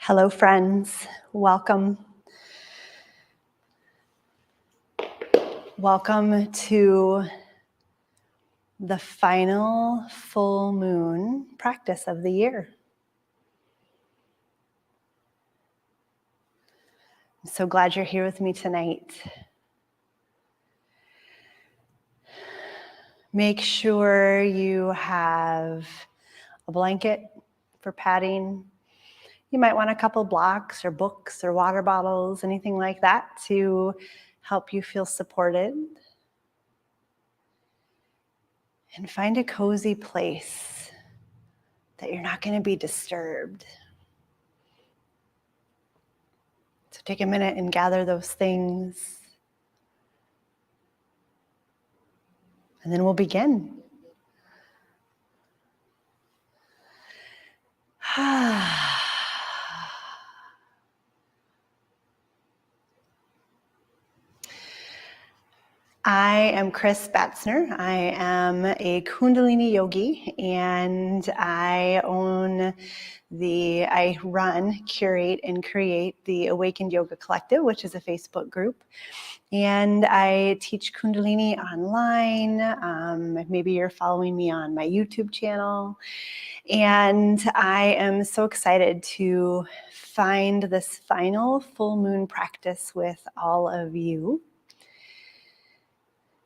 Hello, friends. Welcome. Welcome to the final full moon practice of the year. I'm so glad you're here with me tonight. Make sure you have a blanket for padding. You might want a couple blocks or books or water bottles, anything like that to help you feel supported. And find a cozy place that you're not going to be disturbed. So take a minute and gather those things. And then we'll begin. I am Kris. I am a Kundalini yogi, and I run, curate, and create the Awakened Yoga Collective, which is a Facebook group. And I teach Kundalini online. Maybe you're following me on my YouTube channel. And I am so excited to find this final full moon practice with all of you.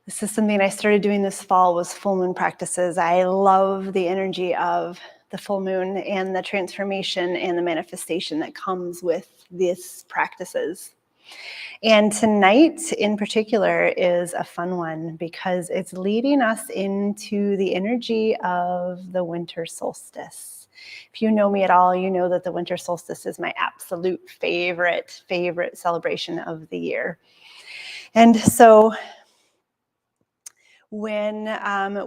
This is something I started doing this fall, was full moon practices. I love the energy of the full moon and the transformation and the manifestation that comes with these practices. And tonight in particular is a fun one because it's leading us into the energy of the winter solstice. If you know me at all, you know that the winter solstice is my absolute favorite celebration of the year. And so when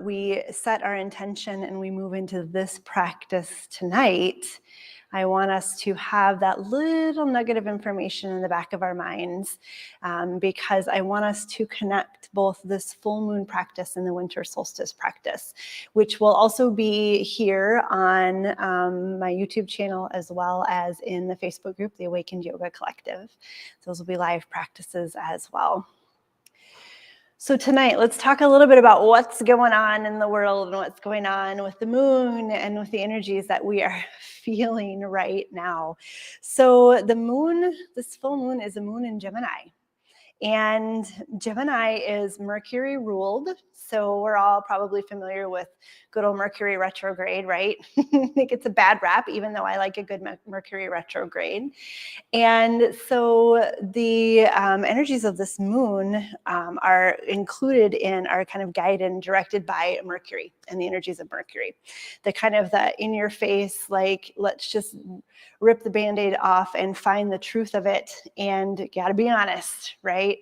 we set our intention and we move into this practice tonight, I want us to have that little nugget of information in the back of our minds because I want us to connect both this full moon practice and the winter solstice practice, which will also be here on my YouTube channel as well as in the Facebook group, the Awakened Yoga Collective. Those will be live practices as well. So tonight, let's talk a little bit about what's going on in the world and what's going on with the moon and with the energies that we are feeling right now. So the moon, this full moon is a moon in Gemini. And Gemini is Mercury ruled. So we're all probably familiar with good old Mercury retrograde, right? I think it's a bad rap, even though I like a good Mercury retrograde. And so the energies of this moon are included in, are kind of guided and directed by Mercury and the energies of Mercury. The kind of the in your face, like, let's just rip the Band-Aid off and find the truth of it. And gotta be honest, right?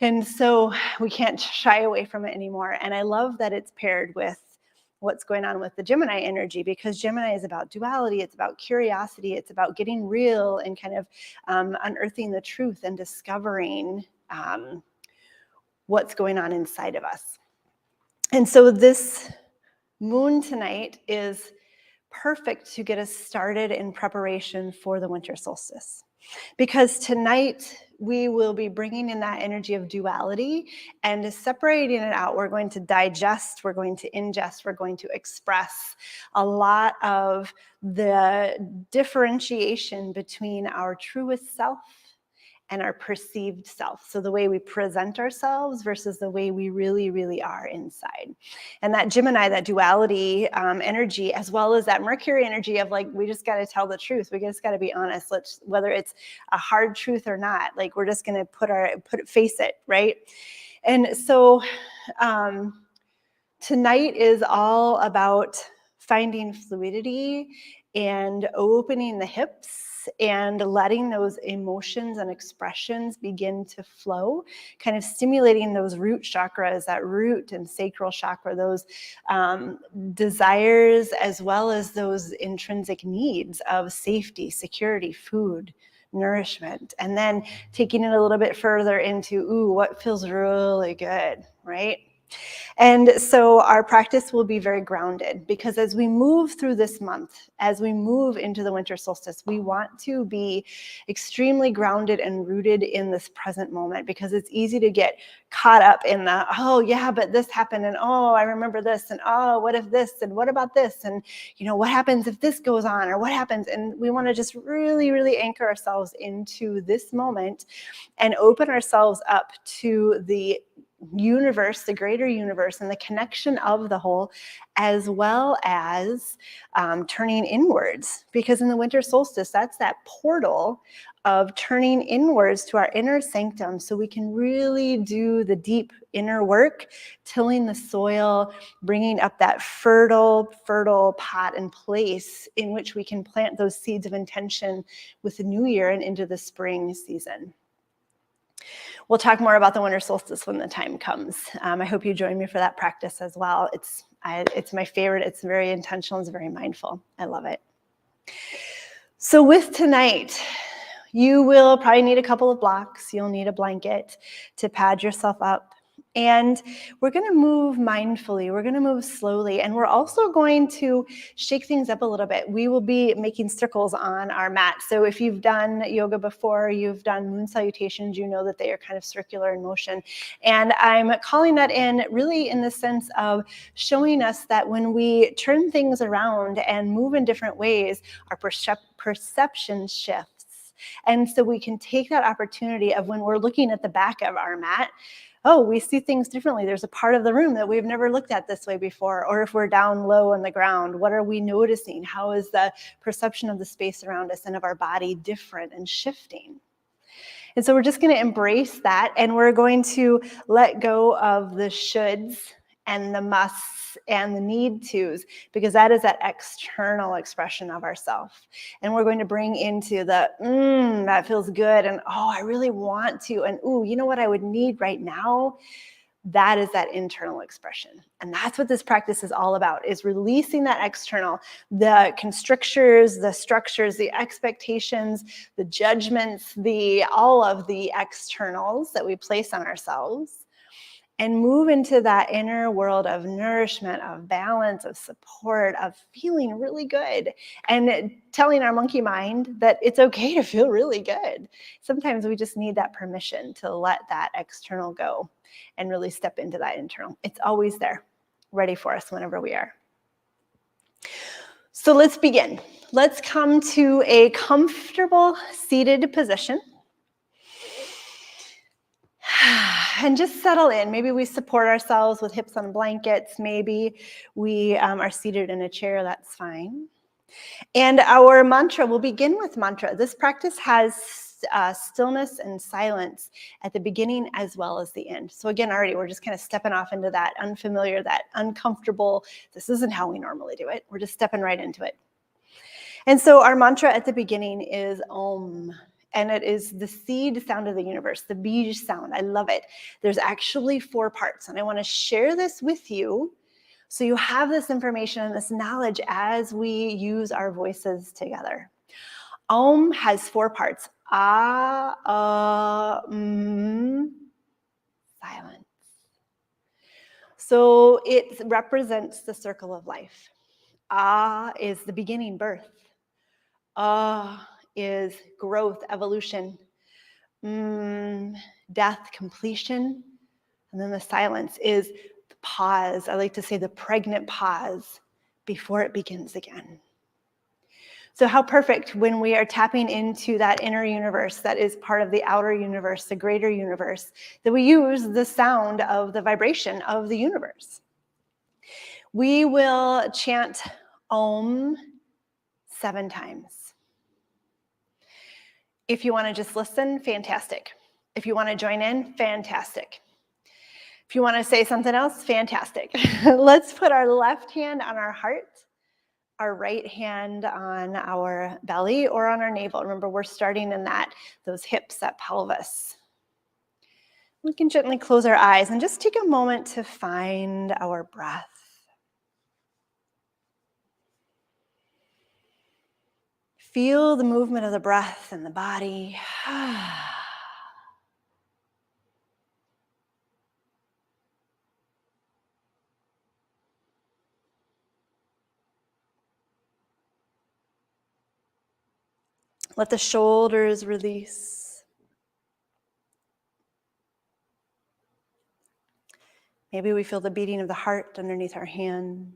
And so we can't shy away from it anymore. And I love that it's paired with what's going on with the Gemini energy, because Gemini is about duality, it's about curiosity, it's about getting real and kind of unearthing the truth and discovering what's going on inside of us. And so this moon tonight is perfect to get us started in preparation for the winter solstice. Because tonight we will be bringing in that energy of duality and separating it out. We're going to digest, we're going to ingest, we're going to express a lot of the differentiation between our truest self and our perceived self. So the way we present ourselves versus the way we really, really are inside. And that Gemini, that duality energy, as well as that Mercury energy of like, we just got to tell the truth. We just got to be honest. Whether it's a hard truth or not, like we're just going to face it, right? And so tonight is all about finding fluidity and opening the hips and letting those emotions and expressions begin to flow, kind of stimulating those root chakras, that root and sacral chakra, those desires, as well as those intrinsic needs of safety, security, food, nourishment, and then taking it a little bit further into, what feels really good, right? And so our practice will be very grounded, because as we move through this month, as we move into the winter solstice, we want to be extremely grounded and rooted in this present moment, because it's easy to get caught up in the, oh yeah, but this happened, and oh, I remember this, and oh, what if this, and what about this, and what happens if this goes on, or what happens? And we want to just really, really anchor ourselves into this moment and open ourselves up to the universe, the greater universe, and the connection of the whole, as well as turning inwards. Because in the winter solstice, that's that portal of turning inwards to our inner sanctum, so we can really do the deep inner work, tilling the soil, bringing up that fertile pot and place in which we can plant those seeds of intention with the new year and into the spring season. We'll talk more about the winter solstice when the time comes. I hope you join me for that practice as well. It's my favorite. It's very intentional. It's very mindful. I love it. So with tonight, you will probably need a couple of blocks. You'll need a blanket to pad yourself up. And we're going to move mindfully. We're going to move slowly. And we're also going to shake things up a little bit. We will be making circles on our mat. So if you've done yoga before, you've done moon salutations, you know that they are kind of circular in motion. And I'm calling that in really in the sense of showing us that when we turn things around and move in different ways, our perception shifts. And so we can take that opportunity of when we're looking at the back of our mat, oh, we see things differently. There's a part of the room that we've never looked at this way before. Or if we're down low on the ground, what are we noticing? How is the perception of the space around us and of our body different and shifting? And so we're just going to embrace that, and we're going to let go of the shoulds and the musts and the need tos, because that is that external expression of ourself. And we're going to bring into the, that feels good, and oh, I really want to, and ooh, you know what I would need right now? That is that internal expression. And that's what this practice is all about, is releasing that external, the constrictures, the structures, the expectations, the judgments, all of the externals that we place on ourselves, and move into that inner world of nourishment, of balance, of support, of feeling really good, and telling our monkey mind that it's okay to feel really good. Sometimes we just need that permission to let that external go and really step into that internal. It's always there, ready for us whenever we are. So let's begin. Let's come to a comfortable seated position. And just settle in. Maybe we support ourselves with hips on blankets. Maybe we are seated in a chair. That's fine. And our mantra, we'll begin with mantra. This practice has stillness and silence at the beginning as well as the end. So again, already we're just kind of stepping off into that unfamiliar, that uncomfortable. This isn't how we normally do it. We're just stepping right into it. And so our mantra at the beginning is Om. And it is the seed sound of the universe, the bij sound. I love it. There's actually 4 parts, and I want to share this with you so you have this information and this knowledge as we use our voices together. Om has 4 parts. Silence. So it represents the circle of life. Is the beginning, birth. Is growth, evolution, death, completion. And then the silence is the pause. I like to say the pregnant pause before it begins again. So how perfect when we are tapping into that inner universe that is part of the outer universe, the greater universe, that we use the sound of the vibration of the universe. We will chant Om 7 times. If you want to just listen, fantastic. If you want to join in, fantastic. If you want to say something else, fantastic. Let's put our left hand on our heart, our right hand on our belly or on our navel. Remember, we're starting in those hips, that pelvis. We can gently close our eyes and just take a moment to find our breath. Feel the movement of the breath in the body. Let the shoulders release. Maybe we feel the beating of the heart underneath our hands.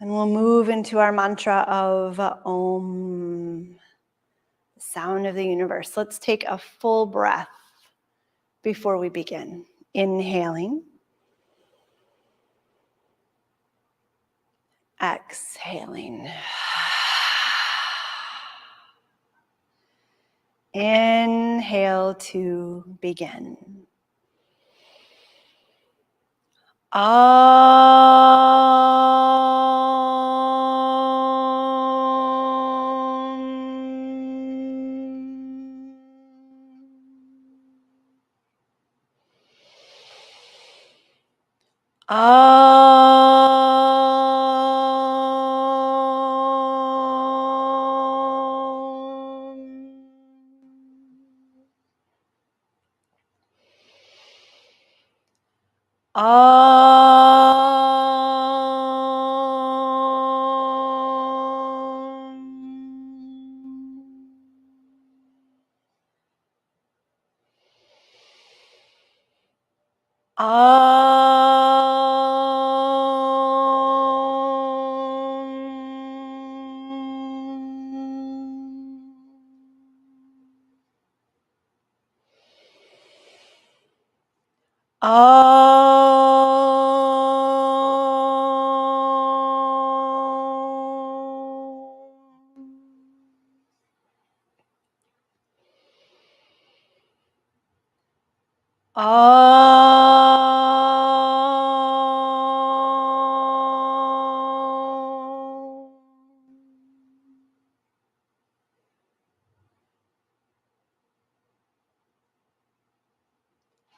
And we'll move into our mantra of Om, the sound of the universe. Let's take a full breath before we begin. Inhaling. Exhaling. Inhale to begin.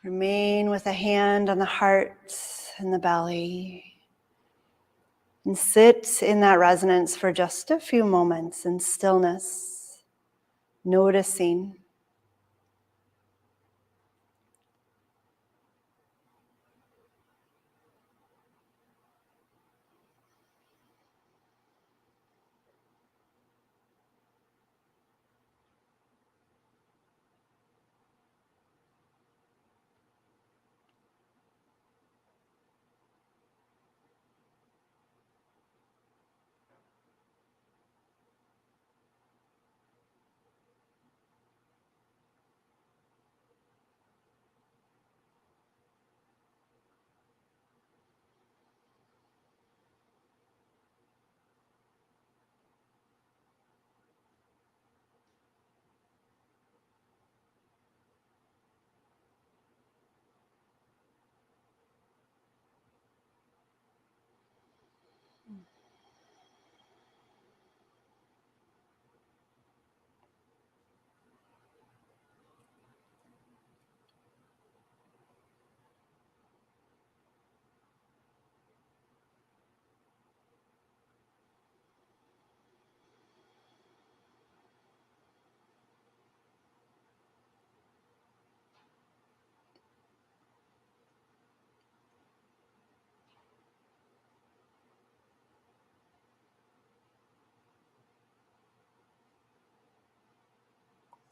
Remain with a hand on the heart and the belly. And sit in that resonance for just a few moments in stillness, noticing.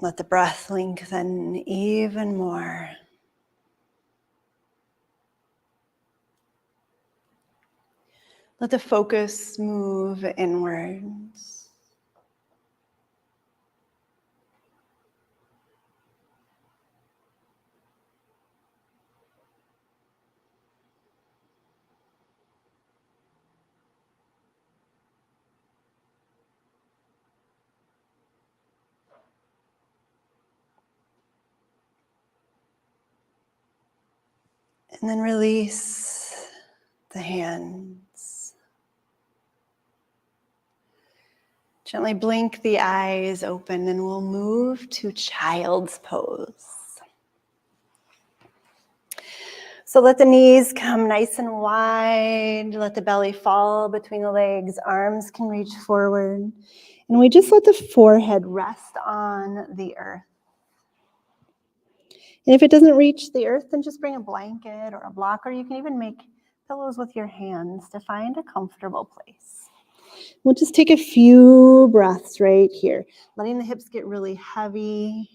Let the breath lengthen even more. Let the focus move inwards. And then release the hands. Gently blink the eyes open and we'll move to child's pose. So let the knees come nice and wide. Let the belly fall between the legs. Arms can reach forward. And we just let the forehead rest on the earth. And if it doesn't reach the earth, then just bring a blanket or a block, or you can even make pillows with your hands to find a comfortable place. We'll just take a few breaths right here, letting the hips get really heavy.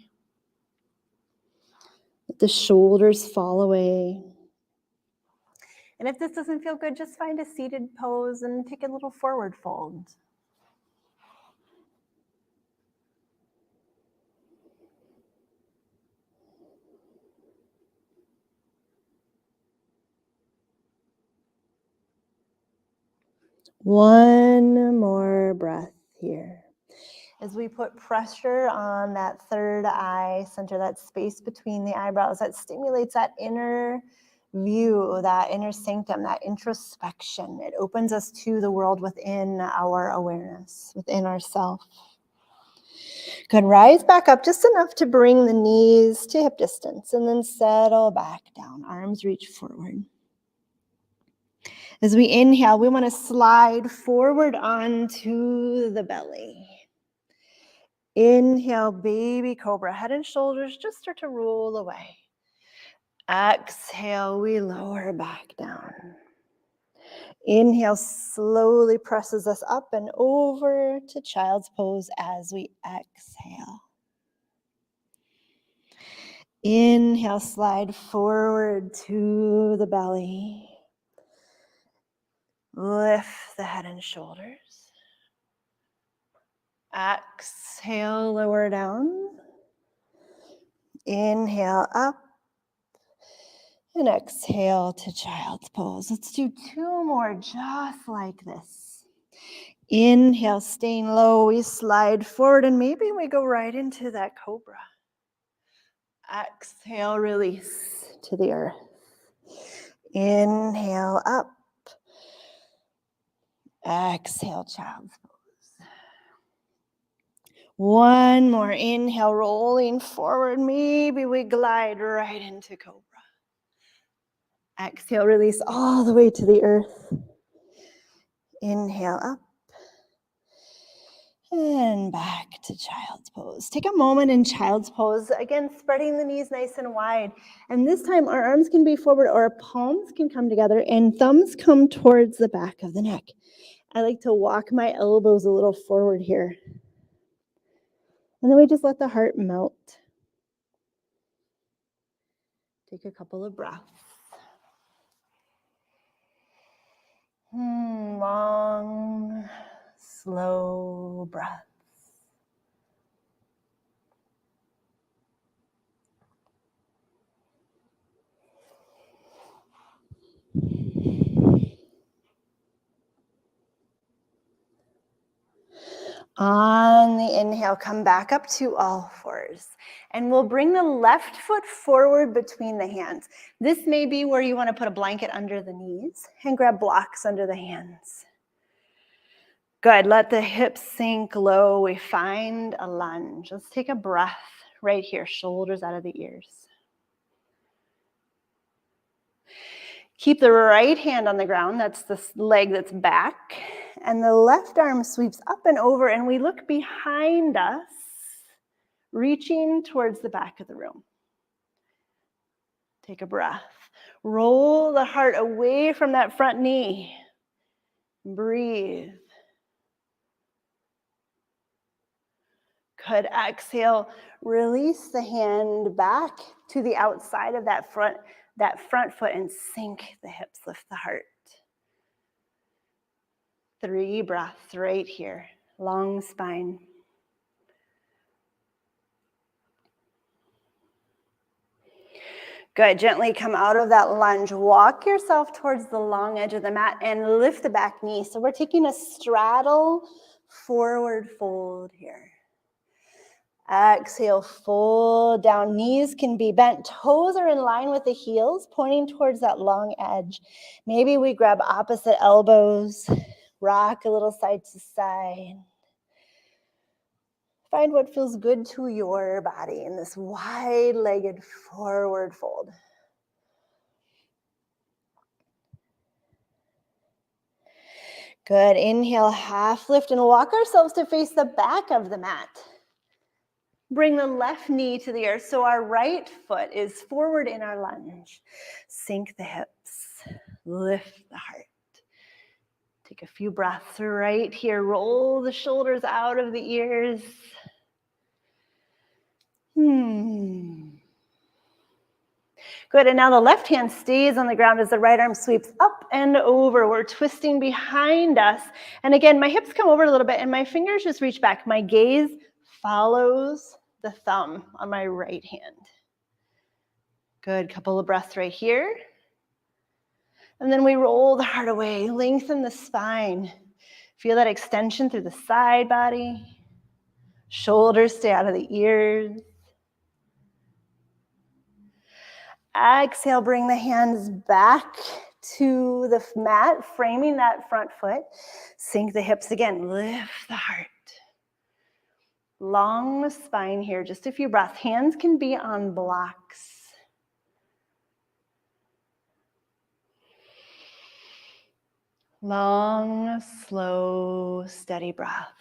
Let the shoulders fall away. And if this doesn't feel good, just find a seated pose and take a little forward fold. One more breath here. As we put pressure on that third eye center, that space between the eyebrows, that stimulates that inner view, that inner sanctum, that introspection. It opens us to the world within our awareness, within ourself. Good, rise back up just enough to bring the knees to hip distance and then settle back down. Arms reach forward. As we inhale, we want to slide forward onto the belly. Inhale, baby cobra. Head and shoulders just start to roll away. Exhale, we lower back down. Inhale slowly presses us up and over to child's pose as we exhale. Inhale, slide forward to the belly. Lift the head and shoulders. Exhale, lower down. Inhale up. And exhale to child's pose. Let's do two more just like this. Inhale, staying low, we slide forward and maybe we go right into that cobra. Exhale, release to the earth. Inhale, up. Exhale, child's pose. One more inhale, rolling forward. Maybe we glide right into cobra. Exhale, release all the way to the earth. Inhale, up. And back to child's pose. Take a moment in child's pose. Again, spreading the knees nice and wide. And this time our arms can be forward or our palms can come together and thumbs come towards the back of the neck. I like to walk my elbows a little forward here. And then we just let the heart melt. Take a couple of breaths. Long, slow breath. On the inhale, come back up to all fours. And we'll bring the left foot forward between the hands. This may be where you want to put a blanket under the knees and grab blocks under the hands. Good, let the hips sink low. We find a lunge. Let's take a breath right here, shoulders out of the ears. Keep the right hand on the ground, that's the leg that's back, and the left arm sweeps up and over, and we look behind us, reaching towards the back of the room. Take a breath. Roll the heart away from that front knee. Breathe. Good, exhale, release the hand back to the outside of that front foot and sink the hips, lift the heart. 3 breaths right here, long spine. Good, gently come out of that lunge. Walk yourself towards the long edge of the mat and lift the back knee. So we're taking a straddle forward fold here. Exhale, fold down. Knees can be bent. Toes are in line with the heels, pointing towards that long edge. Maybe we grab opposite elbows, rock a little side to side. Find what feels good to your body in this wide-legged forward fold. Good, inhale, half lift and walk ourselves to face the back of the mat. Bring the left knee to the earth so our right foot is forward in our lunge. Sink the hips, lift the heart. Take a few breaths right here. Roll the shoulders out of the ears. Good, and now the left hand stays on the ground as the right arm sweeps up and over. We're twisting behind us. And again, my hips come over a little bit and my fingers just reach back. My gaze follows the thumb on my right hand. Good, couple of breaths right here. And then we roll the heart away, lengthen the spine. Feel that extension through the side body. Shoulders stay out of the ears. Exhale, bring the hands back to the mat, framing that front foot. Sink the hips again, lift the heart. Long spine here, just a few breaths. Hands can be on blocks. Long, slow, steady breaths.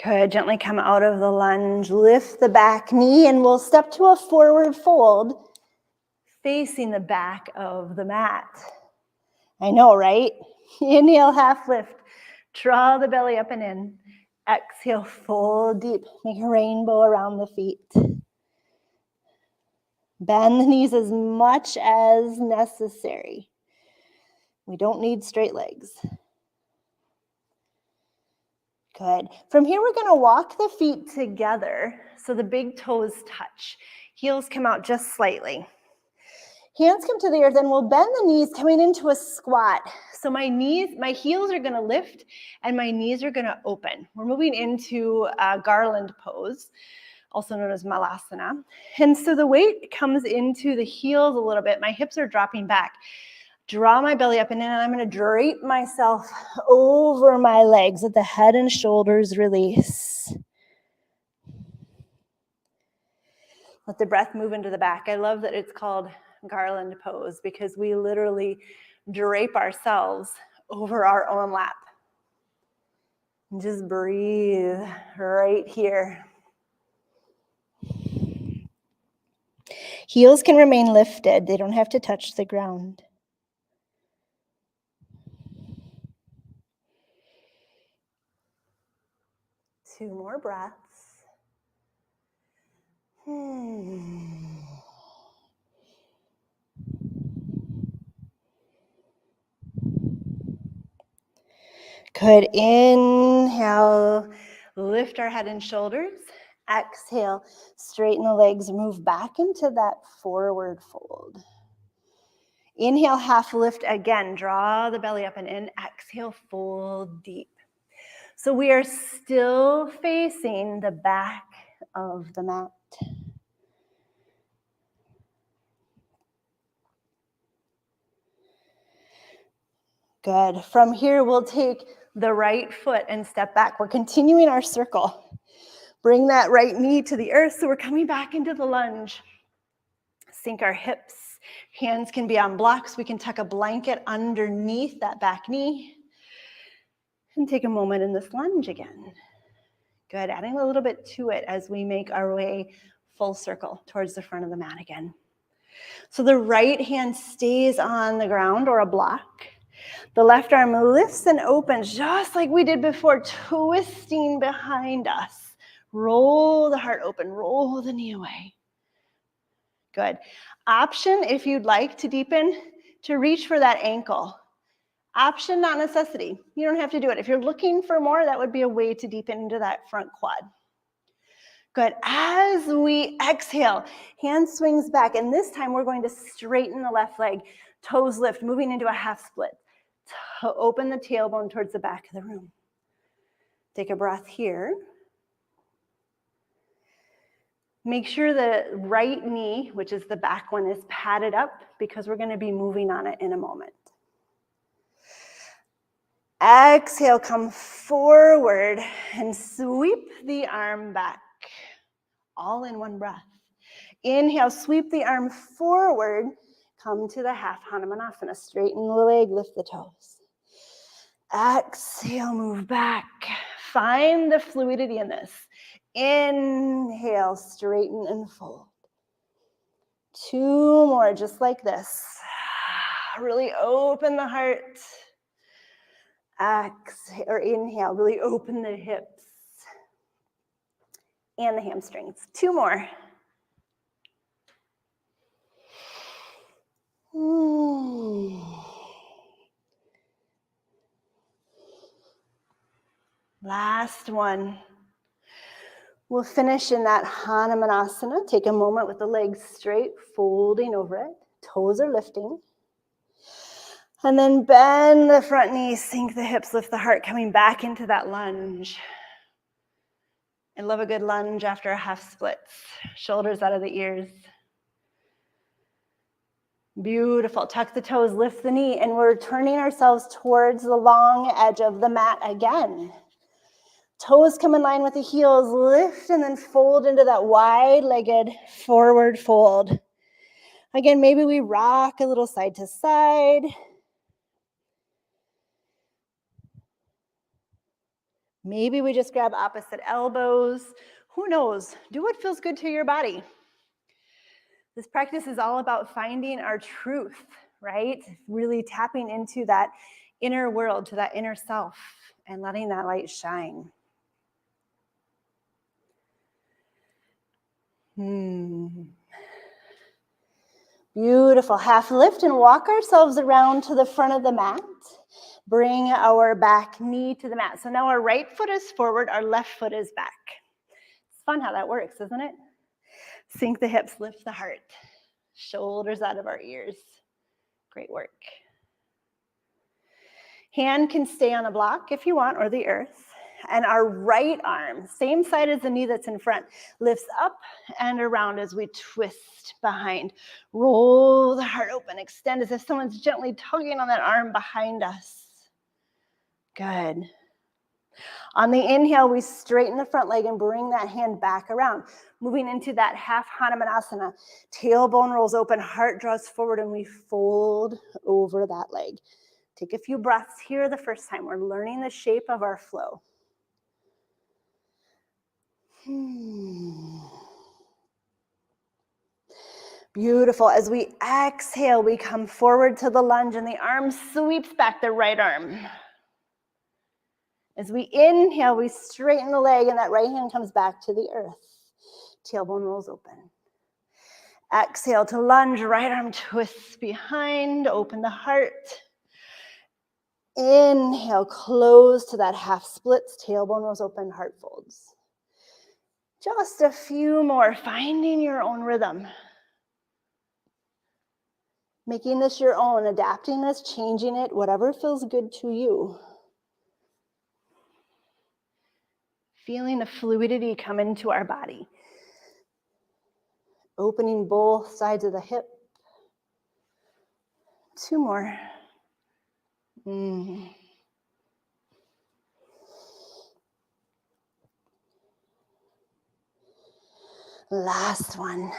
Good, gently come out of the lunge, lift the back knee, and we'll step to a forward fold, facing the back of the mat. I know, right? Inhale, half lift. Draw the belly up and in. Exhale, fold deep. Make a rainbow around the feet. Bend the knees as much as necessary. We don't need straight legs. Good. From here, we're going to walk the feet together so the big toes touch. Heels come out just slightly. Hands come to the earth, and we'll bend the knees coming into a squat. So my heels are going to lift, and my knees are going to open. We're moving into a garland pose, also known as malasana. And so the weight comes into the heels a little bit. My hips are dropping back. Draw my belly up and in, and I'm going to drape myself over my legs. Let the head and shoulders release. Let the breath move into the back. I love that it's called garland pose because we literally drape ourselves over our own lap. And just breathe right here. Heels can remain lifted. They don't have to touch the ground. Two more breaths. Good. Inhale, lift our head and shoulders. Exhale, straighten the legs, move back into that forward fold. Inhale, half lift again. Draw the belly up and in. Exhale, fold deep. So we are still facing the back of the mat. Good. From here, we'll take the right foot and step back. We're continuing our circle. Bring that right knee to the earth, so we're coming back into the lunge. Sink our hips. Hands can be on blocks. We can tuck a blanket underneath that back knee. And take a moment in this lunge again. Good, adding a little bit to it as we make our way full circle towards the front of the mat again. So the right hand stays on the ground or a block. The left arm lifts and opens just like we did before, twisting behind us. Roll the heart open, roll the knee away. Good. Option, if you'd like to deepen, to reach for that ankle. Option, not necessity. You don't have to do it. If you're looking for more, that would be a way to deepen into that front quad. Good. As we exhale, hand swings back, and this time we're going to straighten the left leg. Toes lift, moving into a half split. Open the tailbone towards the back of the room. Take a breath here. Make sure the right knee, which is the back one, is padded up because we're going to be moving on it in a moment. Exhale, come forward and sweep the arm back. All in one breath. Inhale, sweep the arm forward. Come to the half Hanumanasana. Straighten the leg, lift the toes. Exhale, move back. Find the fluidity in this. Inhale, straighten and fold. 2 more, just like this. Really open the heart. Exhale, or inhale, really open the hips and the hamstrings. 2 more. Last one. We'll finish in that Hanumanasana. Take a moment with the legs straight, folding over it. Toes are lifting. And then bend the front knees, sink the hips, lift the heart, coming back into that lunge. I love a good lunge after a half splits. Shoulders out of the ears. Beautiful. Tuck the toes, lift the knee, and we're turning ourselves towards the long edge of the mat again. Toes come in line with the heels, lift and then fold into that wide-legged forward fold. Again, maybe we rock a little side to side. Maybe we just grab opposite elbows. Who knows? Do what feels good to your body. This practice is all about finding our truth, right? Really tapping into that inner world, to that inner self, and letting that light shine. Beautiful. Half lift and walk ourselves around to the front of the mat. Bring our back knee to the mat. So now our right foot is forward, our left foot is back. It's fun how that works, isn't it? Sink the hips, lift the heart. Shoulders out of our ears. Great work. Hand can stay on a block if you want, or the earth. And our right arm, same side as the knee that's in front, lifts up and around as we twist behind. Roll the heart open, extend as if someone's gently tugging on that arm behind us. Good. On the inhale, we straighten the front leg and bring that hand back around. Moving into that half Hanumanasana. Tailbone rolls open, heart draws forward, and we fold over that leg. Take a few breaths here the first time. We're learning the shape of our flow. Beautiful. As we exhale, we come forward to the lunge and the arm sweeps back, the right arm. As we inhale, we straighten the leg and that right hand comes back to the earth. Tailbone rolls open. Exhale to lunge, right arm twists behind, open the heart. Inhale, close to that half splits, tailbone rolls open, heart folds. Just a few more, finding your own rhythm. Making this your own, adapting this, changing it, whatever feels good to you. Feeling the fluidity come into our body. Opening both sides of the hip. 2 more. Last one.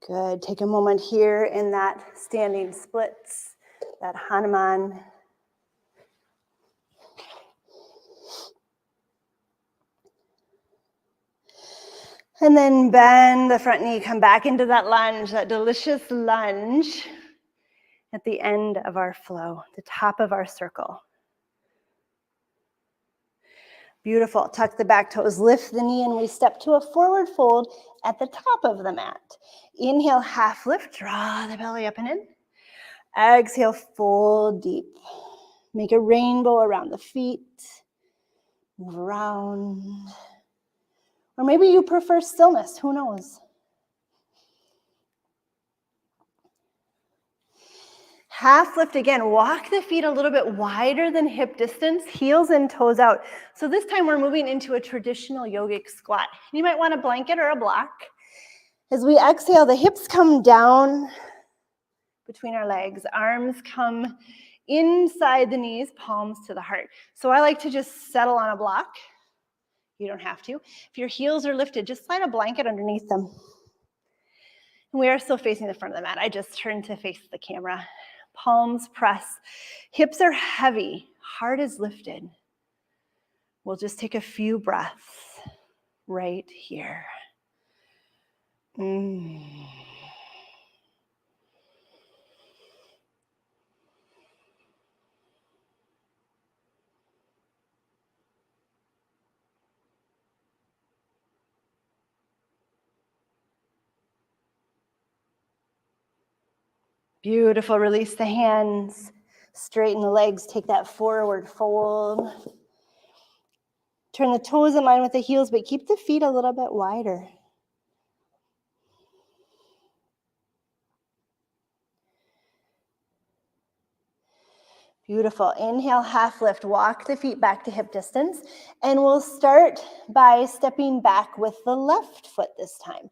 Good. Take a moment here in that standing splits, that Hanuman. And then bend the front knee, come back into that lunge, that delicious lunge at the end of our flow, the top of our circle. Beautiful. Tuck the back toes, lift the knee, and we step to a forward fold at the top of the mat. Inhale, half lift, draw the belly up and in. Exhale, fold deep. Make a rainbow around the feet. Move around. Or maybe you prefer stillness, who knows? Half lift again, walk the feet a little bit wider than hip distance, heels and toes out. So this time we're moving into a traditional yogic squat. You might want a blanket or a block. As we exhale, the hips come down between our legs, arms come inside the knees, palms to the heart. So I like to just settle on a block. You don't have to. If your heels are lifted, just slide a blanket underneath them. And we are still facing the front of the mat. I just turned to face the camera. Palms press. Hips are heavy. Heart is lifted. We'll just take a few breaths right here. Beautiful. Release the hands. Straighten the legs. Take that forward fold. Turn the toes in line with the heels, but keep the feet a little bit wider. Beautiful. Inhale, half lift. Walk the feet back to hip distance. And we'll start by stepping back with the left foot this time.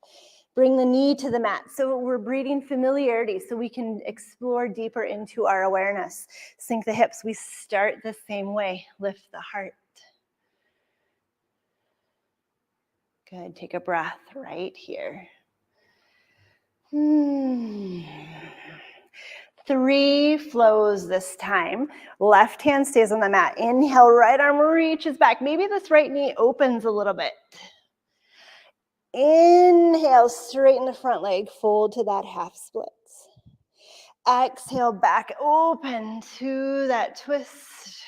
Bring the knee to the mat. So we're breeding familiarity so we can explore deeper into our awareness. Sink the hips. We start the same way. Lift the heart. Good. Take a breath right here. 3 flows this time. Left hand stays on the mat. Inhale, right arm reaches back. Maybe this right knee opens a little bit. Inhale, straighten the front leg, fold to that half splits. Exhale, back open to that twist.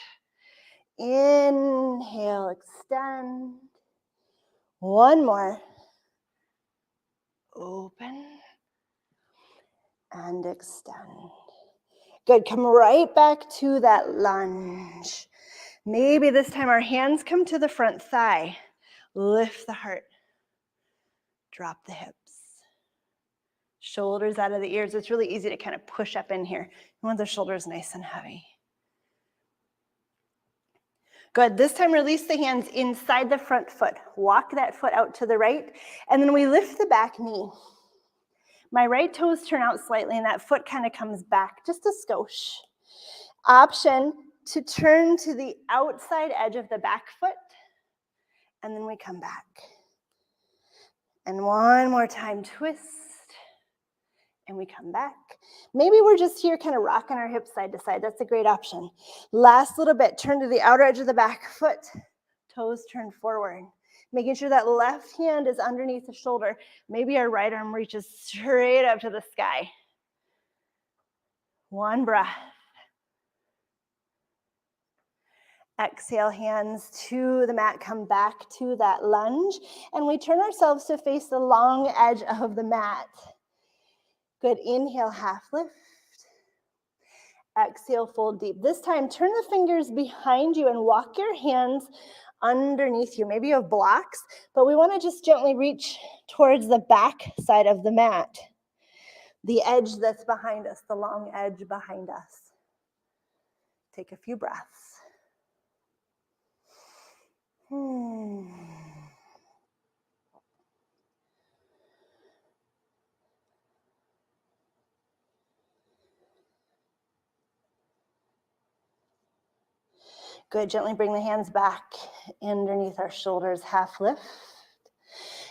Inhale, extend. One more. Open and extend. Good, come right back to that lunge. Maybe this time our hands come to the front thigh. Lift the heart. Drop the hips. Shoulders out of the ears. It's really easy to kind of push up in here. You want the shoulders nice and heavy. Good, this time release the hands inside the front foot. Walk that foot out to the right, and then we lift the back knee. My right toes turn out slightly, and that foot kind of comes back just a skosh. Option to turn to the outside edge of the back foot, and then we come back. And one more time, twist, and we come back. Maybe we're just here kind of rocking our hips side to side. That's a great option. Last little bit, turn to the outer edge of the back foot, toes turn forward. Making sure that left hand is underneath the shoulder. Maybe our right arm reaches straight up to the sky. One breath. Exhale, hands to the mat, come back to that lunge, and we turn ourselves to face the long edge of the mat. Good, inhale, half lift. Exhale, fold deep. This time, turn the fingers behind you and walk your hands underneath you. Maybe you have blocks, but we want to just gently reach towards the back side of the mat. The edge that's behind us, the long edge behind us. Take a few breaths. Good, gently bring the hands back underneath our shoulders, half lift.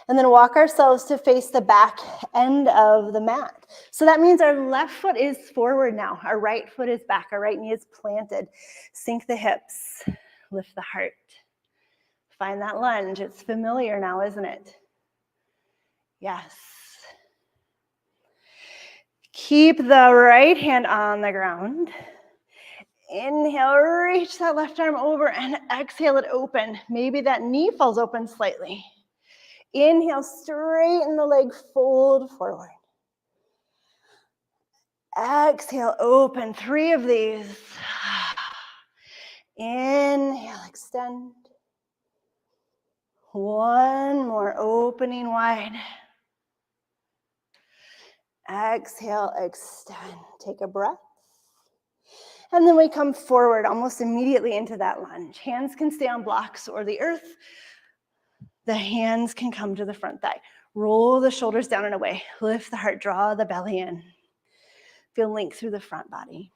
And then walk ourselves to face the back end of the mat. So that means our left foot is forward now. Our right foot is back. Our right knee is planted. Sink the hips. Lift the heart. Find that lunge. It's familiar now, isn't it? Yes. Keep the right hand on the ground. Inhale, reach that left arm over and exhale it open. Maybe that knee falls open slightly. Inhale, straighten the leg, fold forward. Exhale, open. 3 of these. Inhale, extend. One more, opening wide. Exhale, extend. Take a breath. And then we come forward almost immediately into that lunge. Hands can stay on blocks or the earth. The hands can come to the front thigh. Roll the shoulders down and away. Lift the heart, draw the belly in. Feel length through the front body.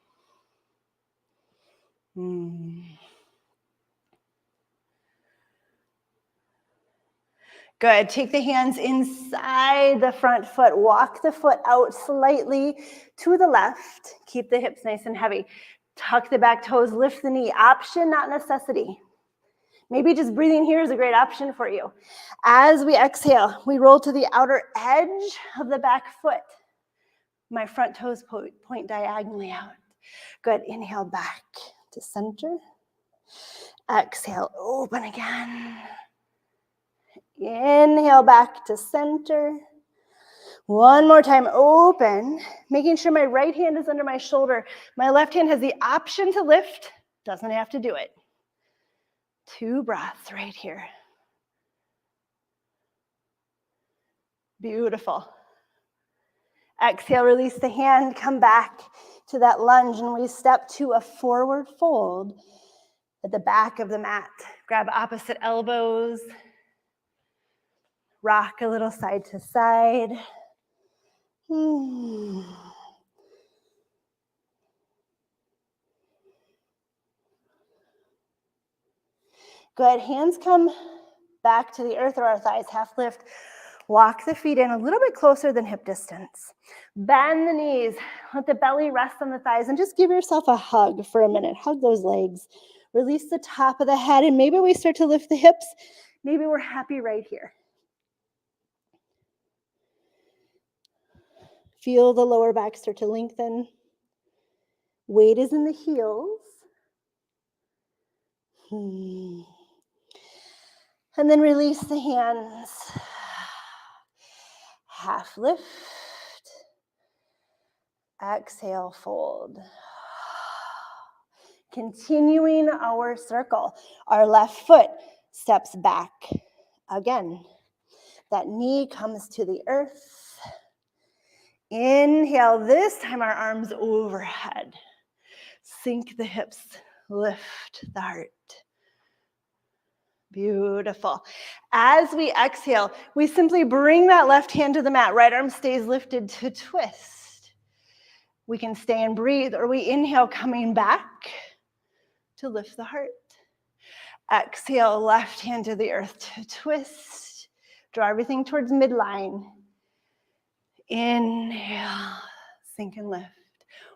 Good. Take the hands inside the front foot. Walk the foot out slightly to the left. Keep the hips nice and heavy. Tuck the back toes, lift the knee. Option, not necessity. Maybe just breathing here is a great option for you. As we exhale, we roll to the outer edge of the back foot. My front toes point diagonally out. Good. Inhale back to center. Exhale, open again. Inhale back to center. One more time, open. Making sure my right hand is under my shoulder. My left hand has the option to lift, doesn't have to do it. 2 breaths right here. Beautiful. Exhale, release the hand, come back to that lunge, and we step to a forward fold at the back of the mat. Grab opposite elbows. Rock a little side to side. Good. Hands come back to the earth or our thighs, half lift. Walk the feet in a little bit closer than hip distance. Bend the knees. Let the belly rest on the thighs and just give yourself a hug for a minute. Hug those legs. Release the top of the head, and maybe we start to lift the hips. Maybe we're happy right here. Feel the lower back start to lengthen. Weight is in the heels. And then release the hands. Half lift. Exhale, fold. Continuing our circle. Our left foot steps back again. That knee comes to the earth. Inhale. This time our arms overhead. Sink the hips. Lift the heart. Beautiful. As we exhale, we simply bring that left hand to the mat. Right arm stays lifted to twist. We can stay and breathe, or we inhale, coming back to lift the heart. Exhale, left hand to the earth to twist. Draw everything towards midline. Inhale, sink and lift.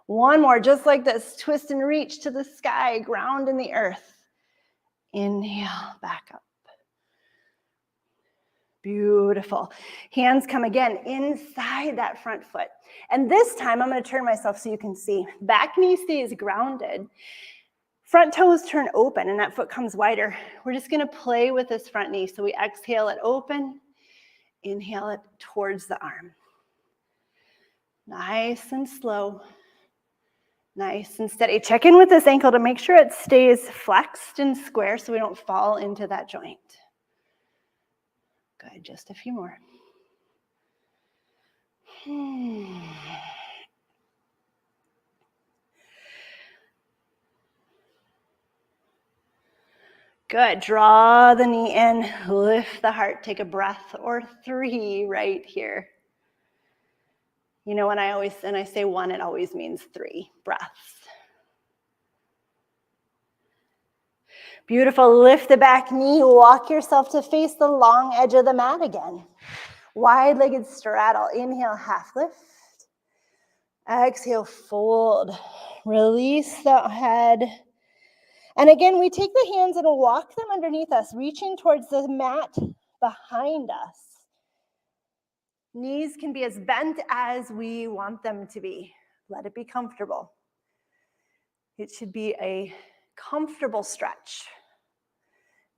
One more, just like this. Twist and reach to the sky, ground in the earth. Inhale, back up. Beautiful. Hands come again inside that front foot. And this time I'm going to turn myself so you can see. Back knee stays grounded. Front toes turn open and that foot comes wider. We're just going to play with this front knee. So we exhale it open, inhale it towards the arm. Nice and slow. Nice and steady. Check in with this ankle to make sure it stays flexed and square so we don't fall into that joint. Good, just a few more. Good, draw the knee in, lift the heart, take a breath or 3 right here. You know, when I say 1, it always means 3 breaths. Beautiful, lift the back knee, walk yourself to face the long edge of the mat again. Wide-legged straddle, inhale, half lift. Exhale, fold, release the head. And again, we take the hands and walk them underneath us, reaching towards the mat behind us. Knees can be as bent as we want them to be. Let it be comfortable. It should be a comfortable stretch.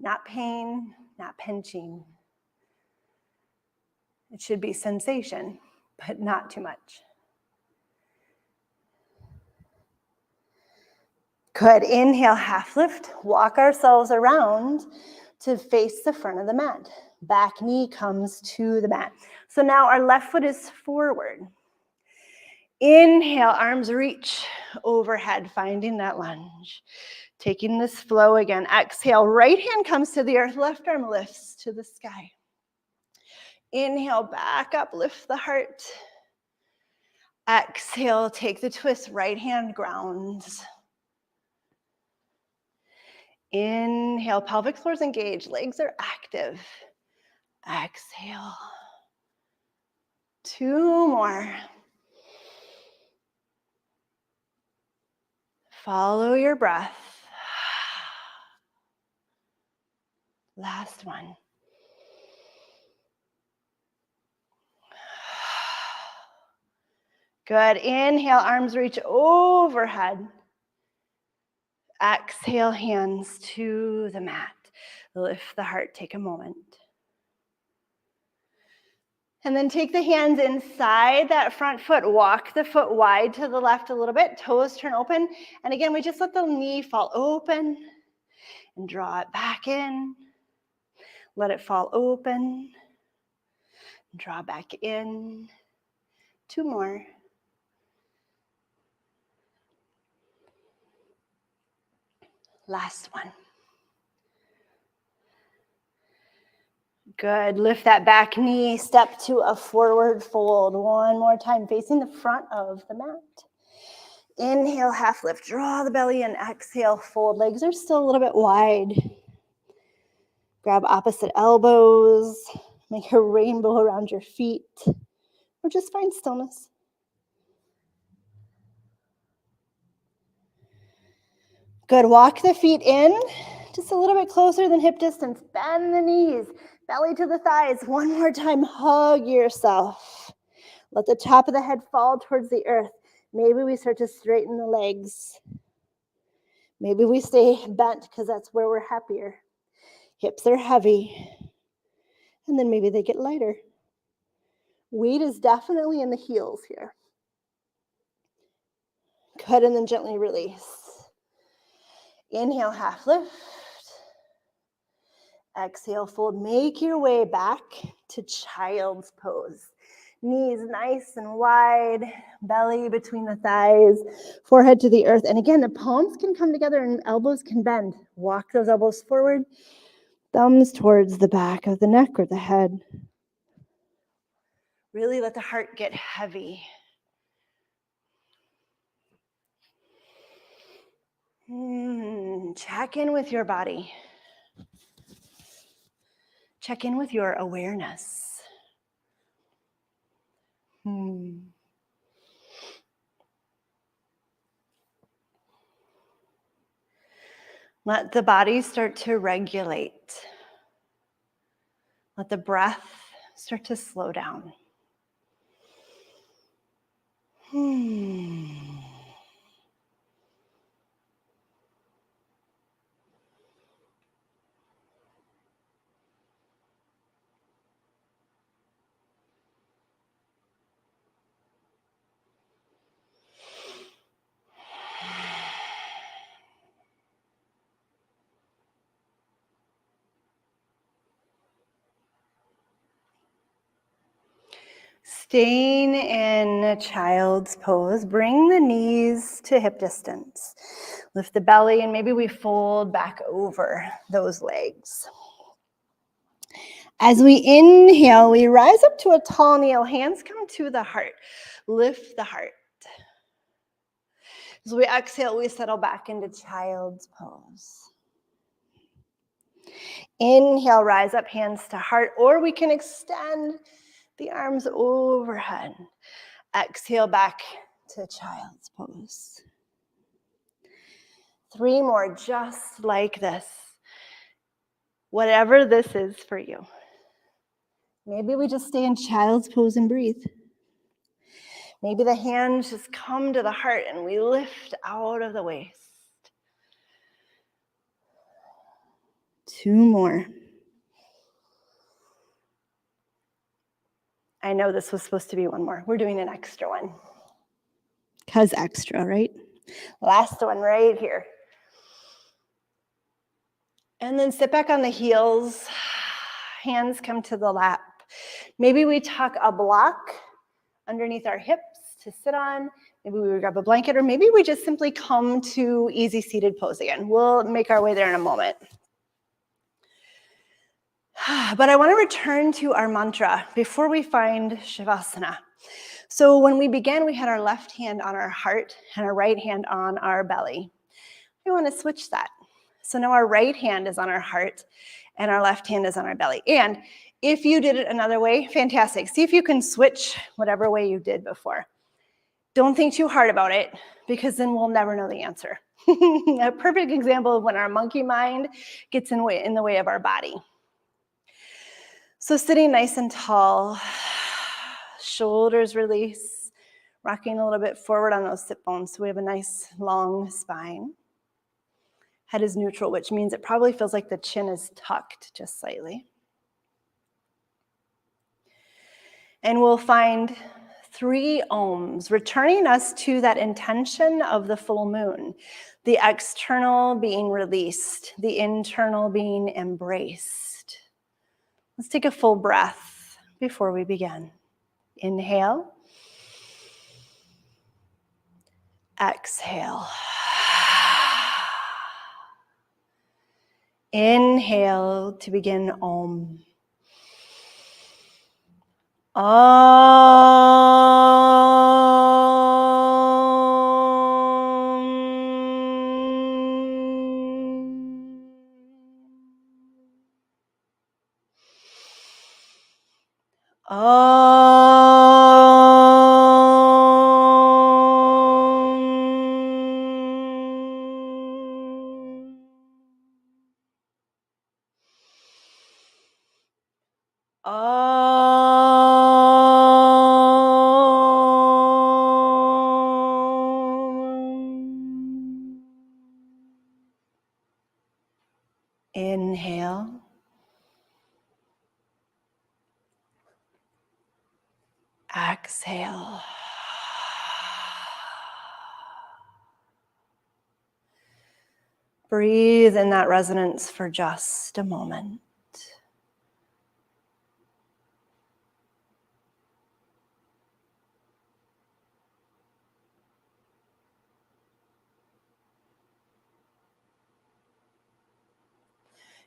Not pain, not pinching. It should be sensation, but not too much. Good. Inhale, half lift. Walk ourselves around to face the front of the mat. Back knee comes to the mat. So now our left foot is forward. Inhale, arms reach overhead, finding that lunge. Taking this flow again. Exhale, right hand comes to the earth, left arm lifts to the sky. Inhale, back up, lift the heart. Exhale, take the twist, right hand grounds. Inhale, pelvic floors engaged, legs are active. Exhale. 2 more. Follow your breath. Last one. Good. Inhale, arms reach overhead. Exhale, hands to the mat. Lift the heart, take a moment. And then take the hands inside that front foot. Walk the foot wide to the left a little bit. Toes turn open. And again, we just let the knee fall open and draw it back in. Let it fall open. Draw back in. 2 more. Last one. Good. Lift that back knee. Step to a forward fold. One more time, facing the front of the mat. Inhale, half lift. Draw the belly and exhale, fold. Legs are still a little bit wide. Grab opposite elbows. Make a rainbow around your feet. Or just find stillness. Good. Walk the feet in. Just a little bit closer than hip distance. Bend the knees. Belly to the thighs. One more time. Hug yourself. Let the top of the head fall towards the earth. Maybe we start to straighten the legs. Maybe we stay bent because that's where we're happier. Hips are heavy. And then maybe they get lighter. Weight is definitely in the heels here. Good, and then gently release. Inhale, half lift. Exhale, fold. Make your way back to child's pose. Knees nice and wide, belly between the thighs, forehead to the earth. And again, the palms can come together and elbows can bend. Walk those elbows forward, thumbs towards the back of the neck or the head. Really let the heart get heavy. Check in with your body. Check in with your awareness. Let the body start to regulate. Let the breath start to slow down. Staying in child's pose, bring the knees to hip distance. Lift the belly and maybe we fold back over those legs. As we inhale, we rise up to a tall kneel. Hands come to the heart. Lift the heart. As we exhale, we settle back into child's pose. Inhale, rise up, hands to heart, or we can extend the arms overhead. Exhale back to child's pose. 3 more just like this. Whatever this is for you. Maybe we just stay in child's pose and breathe. Maybe the hands just come to the heart and we lift out of the waist. 2 more. I know this was supposed to be 1 more. We're doing an extra one. 'Cause extra, right? Last one right here. And then sit back on the heels. Hands come to the lap. Maybe we tuck a block underneath our hips to sit on. Maybe we grab a blanket, or maybe we just simply come to easy seated pose again. We'll make our way there in a moment. But I want to return to our mantra before we find Shavasana. So when we began, we had our left hand on our heart and our right hand on our belly. We want to switch that. So now our right hand is on our heart and our left hand is on our belly. And If you did it another way, fantastic. See if you can switch whatever way you did before. Don't think too hard about it, because then we'll never know the answer. A perfect example of when our monkey mind gets in the way of our body. So sitting nice and tall, shoulders release, rocking a little bit forward on those sit bones so we have a nice long spine. Head is neutral, which means it probably feels like the chin is tucked just slightly. And we'll find 3 ohms, returning us to that intention of the full moon. The external being released, the internal being embraced. Let's take a full breath before we begin. Inhale. Exhale. Inhale to begin Om. Inhale. Exhale. Breathe in that resonance for just a moment.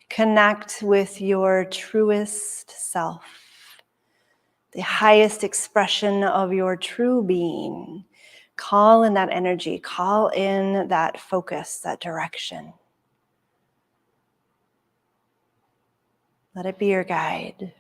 Connect with your truest self, the highest expression of your true being. Call in that energy, call in that focus, that direction. Let it be your guide.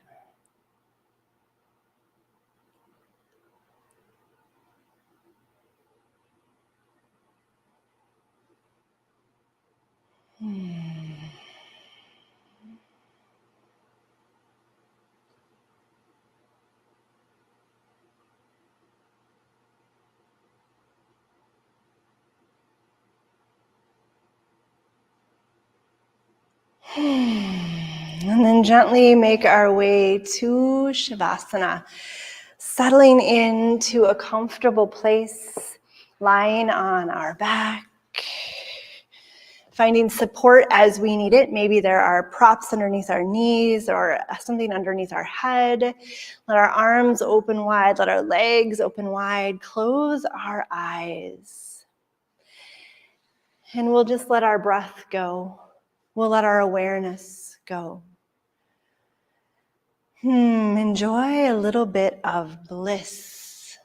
And then gently make our way to Shavasana, settling into a comfortable place, lying on our back, finding support as we need it. Maybe there are props underneath our knees or something underneath our head. Let our arms open wide, let our legs open wide, close our eyes. And we'll just let our breath go. We'll let our awareness go. Enjoy a little bit of bliss,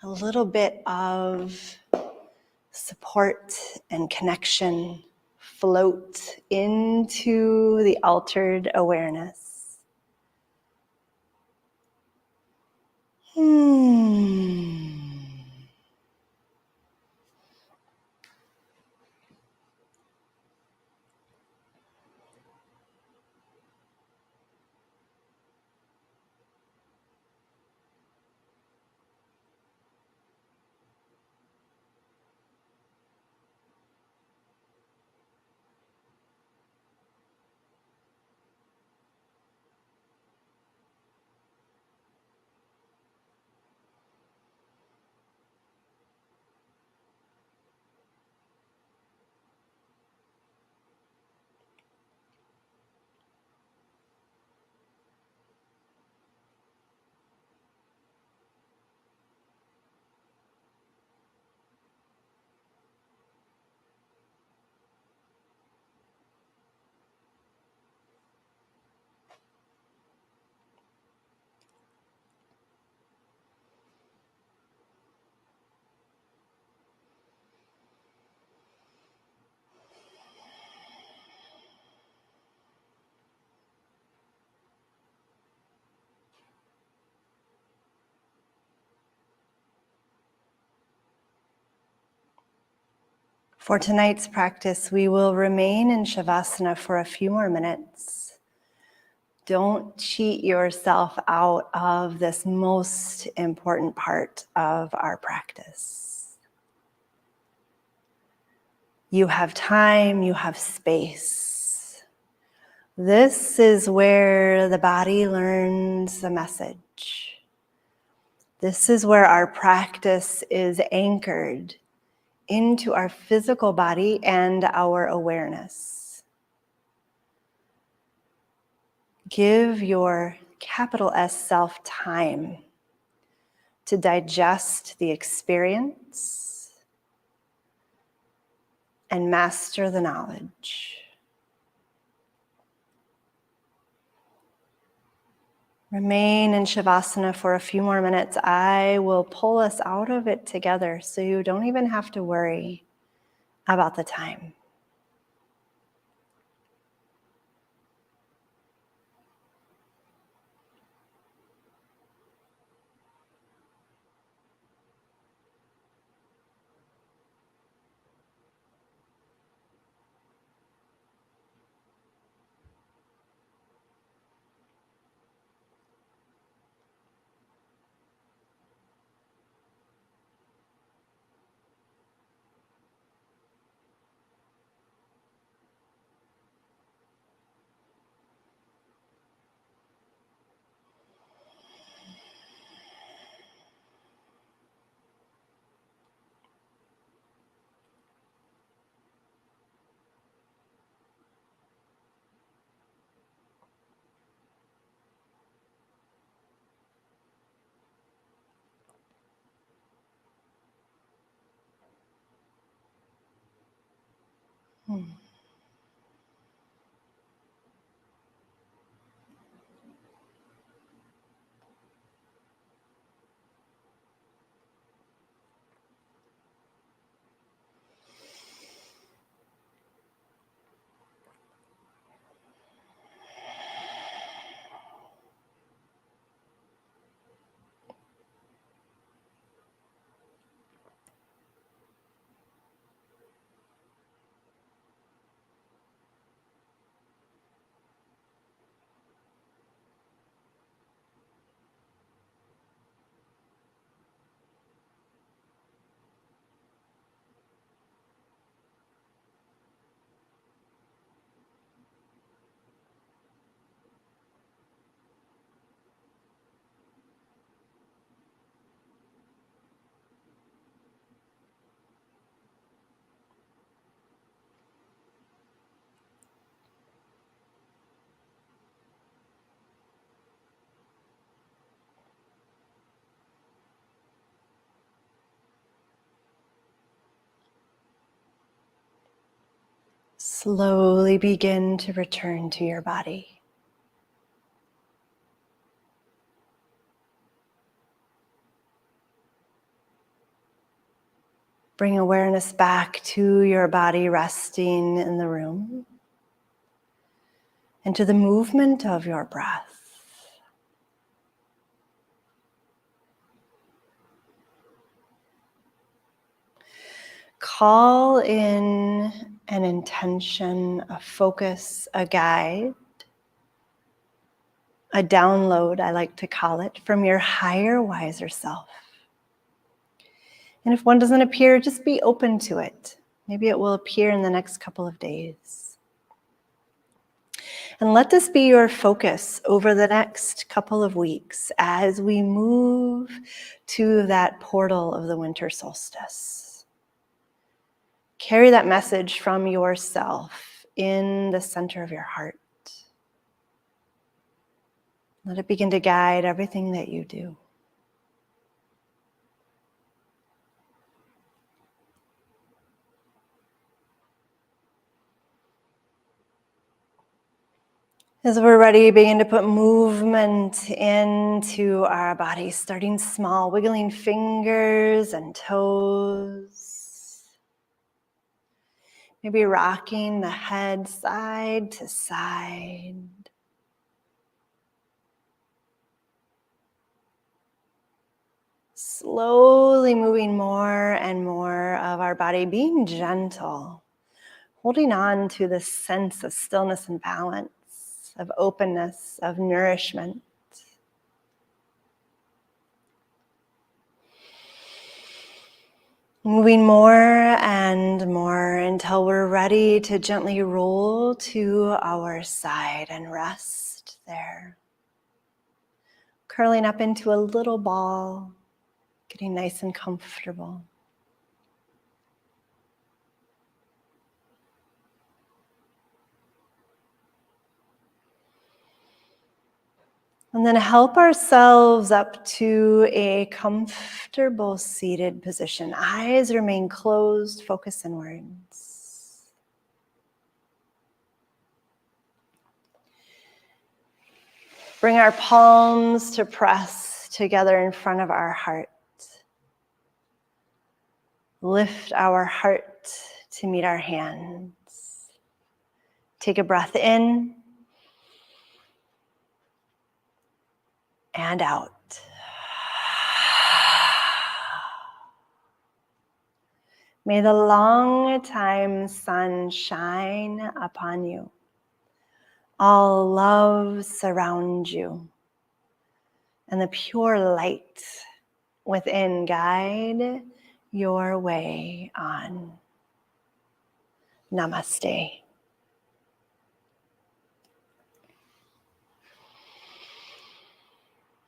a little bit of support and connection. Float into the altered awareness. For tonight's practice, we will remain in Shavasana for a few more minutes. Don't cheat yourself out of this most important part of our practice. You have time, you have space. This is where the body learns the message. This is where our practice is anchored into our physical body and our awareness. Give your capital S self time to digest the experience and master the knowledge. Remain in Shavasana for a few more minutes. I will pull us out of it together so you don't even have to worry about the time. Slowly begin to return to your body. Bring awareness back to your body resting in the room and to the movement of your breath. Call in an intention, a focus, a guide, a download, I like to call it, from your higher, wiser self. And if one doesn't appear, just be open to it. Maybe it will appear in the next couple of days. And let this be your focus over the next couple of weeks as we move to that portal of the winter solstice. Carry that message from yourself in the center of your heart. Let it begin to guide everything that you do. As we're ready, begin to put movement into our body, starting small, wiggling fingers and toes. Maybe rocking the head side to side. Slowly moving more and more of our body, being gentle, holding on to this sense of stillness and balance, of openness, of nourishment. Moving more and more until we're ready to gently roll to our side and rest there. Curling up into a little ball, getting nice and comfortable. And then help ourselves up to a comfortable seated position. Eyes remain closed, focus inwards. Bring our palms to press together in front of our heart. Lift our heart to meet our hands. Take a breath in and out. May the long-time sun shine upon you. All love surround you. And the pure light within guide your way on. Namaste.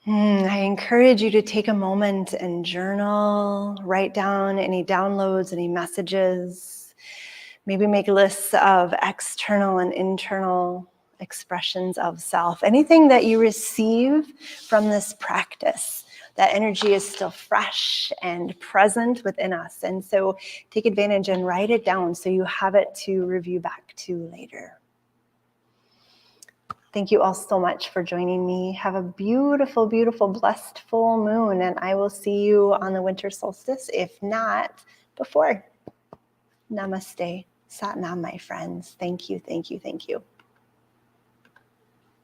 I encourage you to take a moment and journal, write down any downloads, any messages, maybe make lists of external and internal expressions of self. Anything that you receive from this practice, that energy is still fresh and present within us. And so take advantage and write it down so you have it to review back to later. Thank you all so much for joining me. Have a beautiful, beautiful, blessed full moon, and I will see you on the winter solstice, if not before. Namaste. Sat Nam, my friends. Thank you, thank you, thank you.